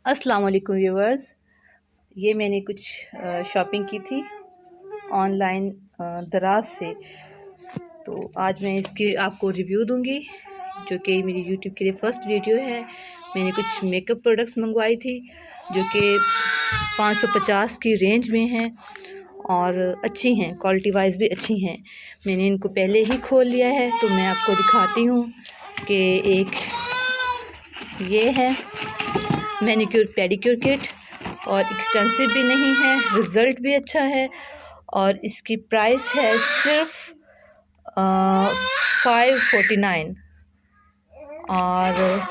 अस्सलाम वालेकुम व्यूवर्स। ये मैंने कुछ शॉपिंग की थी ऑनलाइन दराज से। तो आज मैं इसके आपको रिव्यू दूंगी, जो कि मेरी यूट्यूब के लिए फ़र्स्ट वीडियो है। मैंने कुछ मेकअप प्रोडक्ट्स मंगवाई थी जो कि 550 की रेंज में हैं और अच्छी हैं, क्वालिटी वाइज भी अच्छी हैं। मैंने इनको पहले ही खोल लिया है तो मैं आपको दिखाती हूँ कि एक ये है मैनीक्योर पेडिक्योर किट और एक्सपेंसिव भी नहीं है, रिज़ल्ट भी अच्छा है और इसकी प्राइस है सिर्फ 549। और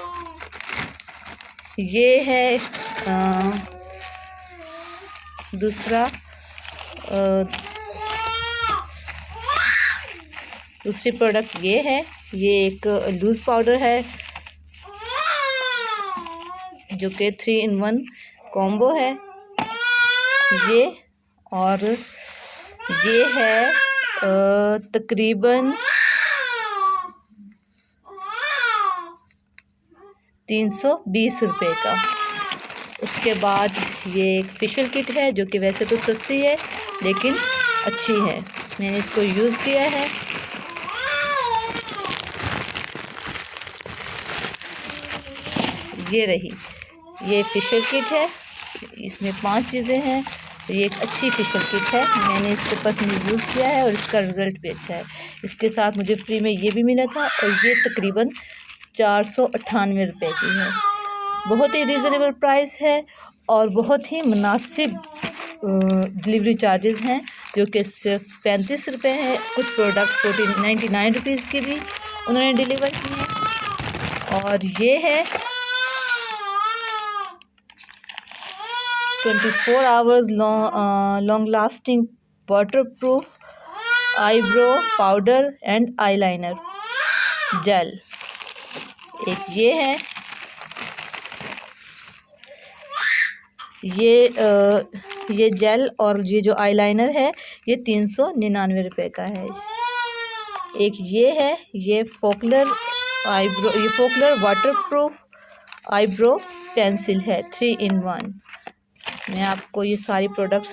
ये है दूसरा दूसरी प्रोडक्ट ये है। ये एक लूज़ पाउडर है जो कि 3 in 1 कॉम्बो है ये। और ये है तकरीबन 320 रुपये का। उसके बाद ये एक फेशियल किट है जो कि वैसे तो सस्ती है लेकिन अच्छी है। मैंने इसको यूज़ किया है। ये रही, ये फेशियल किट है, इसमें 5 चीज़ें हैं। तो ये एक अच्छी फेशियल किट है, मैंने इसको पर्सनली यूज़ किया है और इसका रिज़ल्ट भी अच्छा है। इसके साथ मुझे फ्री में ये भी मिला था और ये तकरीबन 498 रुपये की है। बहुत ही रीज़नेबल प्राइस है और बहुत ही मुनासिब डिलीवरी चार्जेस हैं जो कि सिर्फ 35 रुपये हैं। कुछ प्रोडक्ट्स 99 रुपीज़ की भी उन्होंने डिलीवर की हैं। और ये है 24 hours long lasting waterproof eyebrow powder and eyeliner gel. एक ये है, ये जेल और ये जो आईलाइनर है ये 399 रुपये का है। एक ये है, ये फोकलर वाटर प्रूफ आईब्रो पेंसिल है 3 in 1। मैं आपको ये सारी प्रोडक्ट्स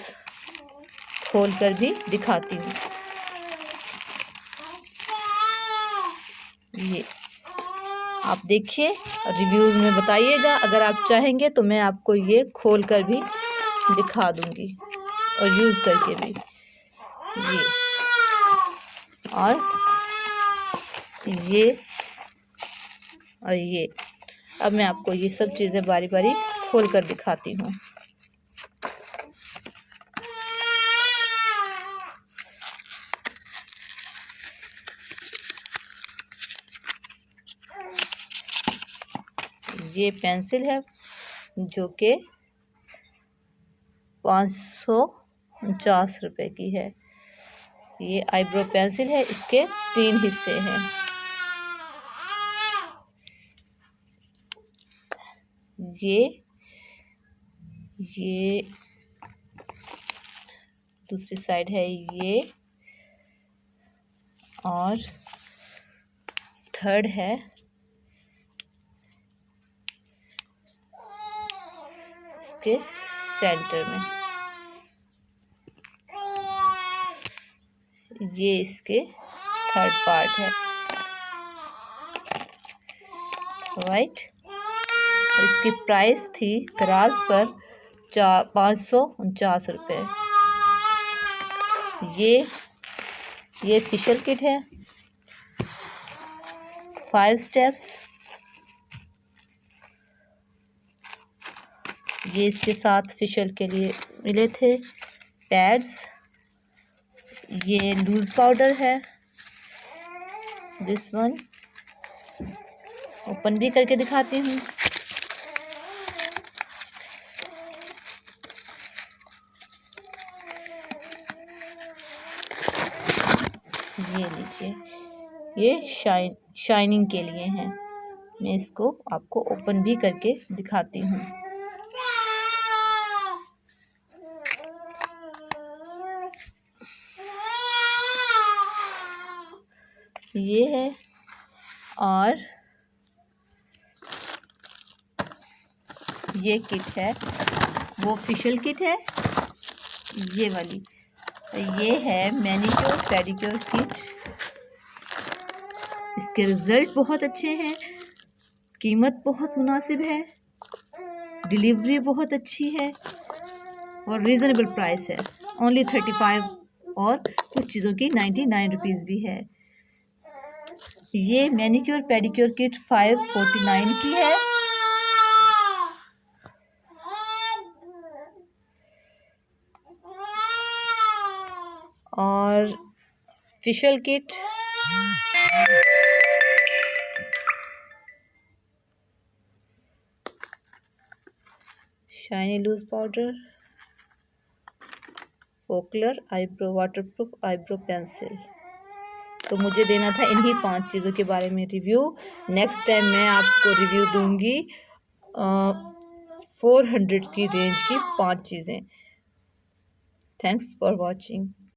खोल कर भी दिखाती हूँ। ये आप देखिए, रिव्यूज़ में बताइएगा। अगर आप चाहेंगे तो मैं आपको ये खोल कर भी दिखा दूँगी और यूज़ करके भी। ये और ये और ये। अब मैं आपको ये सब चीज़ें बारी बारी खोल कर दिखाती हूँ। ये पेंसिल है जो कि 549 रुपये की है। ये आईब्रो पेंसिल है, इसके 3 हिस्से हैं। ये दूसरी साइड है ये, और थर्ड है इसके सेंटर में। ये इसके थर्ड पार्ट है, राइट। और इसकी प्राइस थी दराज पर 549 रुपये। ये फेशियल किट है, 5 स्टेप्स। ये इसके साथ फेशियल के लिए मिले थे पैड्स। ये लूज़ पाउडर है, दिस वन ओपन भी करके दिखाती हूँ। ये लीजिए, ये शाइनिंग के लिए हैं। मैं इसको आपको ओपन भी करके दिखाती हूँ। ये है, और ये किट है, वो फेशियल किट है ये वाली। ये है मैनीक्योर पेडिक्योर किट। इसके रिज़ल्ट बहुत अच्छे हैं, कीमत बहुत मुनासिब है, डिलीवरी बहुत अच्छी है और रीज़नेबल प्राइस है। ओनली 35 और कुछ चीज़ों की 99 रुपीज़ भी है। ये मैनीक्योर पेडिक्योर किट 549 की है। और facial kit shiny loose powder, focallure eyebrow waterproof eyebrow pencil. तो मुझे देना था इन्हीं 5 चीज़ों के बारे में रिव्यू। नेक्स्ट टाइम मैं आपको रिव्यू दूंगी 400 की रेंज की 5 चीज़ें। Thanks for watching.